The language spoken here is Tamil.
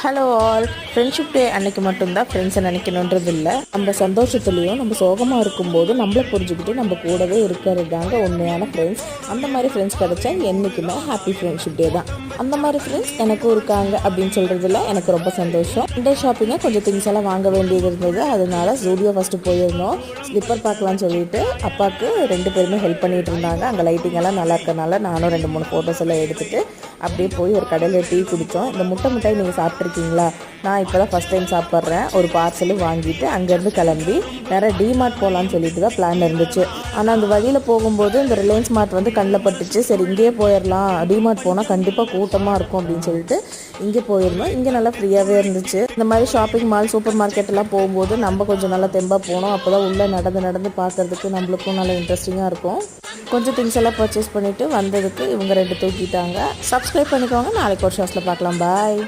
Hello all. ஃப்ரெண்ட்ஷிப் டே அன்னைக்கு மட்டும்தான் ஃப்ரெண்ட்ஸை நினைக்கணுன்றது இல்லை. நம்ம சந்தோஷத்துலேயும் நம்ம சோகமாக இருக்கும்போது நம்மளை புரிஞ்சுக்கிட்டு நம்ம கூடவே இருக்கிறது தாங்க உண்மையான ஃப்ரெண்ட்ஸ். அந்த மாதிரி ஃப்ரெண்ட்ஸ் கிடச்சா என்றைக்குமே ஹாப்பி ஃப்ரெண்ட்ஷிப் டே தான். அந்த மாதிரி ஃப்ரெண்ட்ஸ் எனக்கும் இருக்காங்க அப்படின்னு சொல்கிறதுல எனக்கு ரொம்ப சந்தோஷம். டே ஷாப்பிங்காக கொஞ்சம் திங்ஸ் எல்லாம் வாங்க வேண்டியது இருந்தது. அதனால ஜூடியோ ஃபஸ்ட்டு போயிருந்தோம். ஸ்லிப்பர் பார்க்கலான்னு சொல்லிட்டு அப்பாவுக்கு 2 பேருமே ஹெல்ப் பண்ணிகிட்டு இருந்தாங்க. அங்கே லைட்டிங் எல்லாம் நல்லா இருக்கனால நானும் 2-3 ஃபோட்டோஸ் எல்லாம் எடுத்துகிட்டு அப்படியே போய் ஒரு கடையில் டீ குடித்தோம். இந்த முட்டை மிட்டாய் நீங்கள் சாப்பிட்ருக்கீங்களா? நான் இப்போ தான் ஃபஸ்ட் டைம் சாப்பிட்றேன். ஒரு பார்சலும் வாங்கிட்டு அங்கேருந்து கிளம்பி நேராக டிமார்ட் போகலான்னு சொல்லிட்டு தான் பிளான் இருந்துச்சு. ஆனால் அந்த வழியில் போகும்போது இந்த ரிலையன்ஸ் மார்ட் வந்து கண்ணில் பட்டுச்சு. சரி இங்கேயே போயிடலாம், டிமார்ட் போனால் கண்டிப்பாக கூட்டமாக இருக்கும் அப்படின்னு சொல்லிட்டு இங்கே போயிருந்தோம். இங்கே நல்லா ஃப்ரீயாகவே இருந்துச்சு. இந்த மாதிரி ஷாப்பிங் மால் சூப்பர் மார்க்கெட் எல்லாம் போகும்போது நம்ம கொஞ்சம் நல்லா தெம்பாக போனோம். அப்போ தான் உள்ளே நடந்து பார்க்குறதுக்கு நம்மளுக்கும் நல்லா இன்ட்ரெஸ்டிங்காக இருக்கும். கொஞ்சம் திங்ஸ் எல்லாம் பர்ச்சேஸ் பண்ணிவிட்டு வந்ததுக்கு இவங்க 2 தூக்கிட்டாங்க. சப்ஸ்கிரைப் பண்ணிக்கோங்க. நாளைக்கு ஒரு ஷாஸில் பார்க்கலாம். பாய்.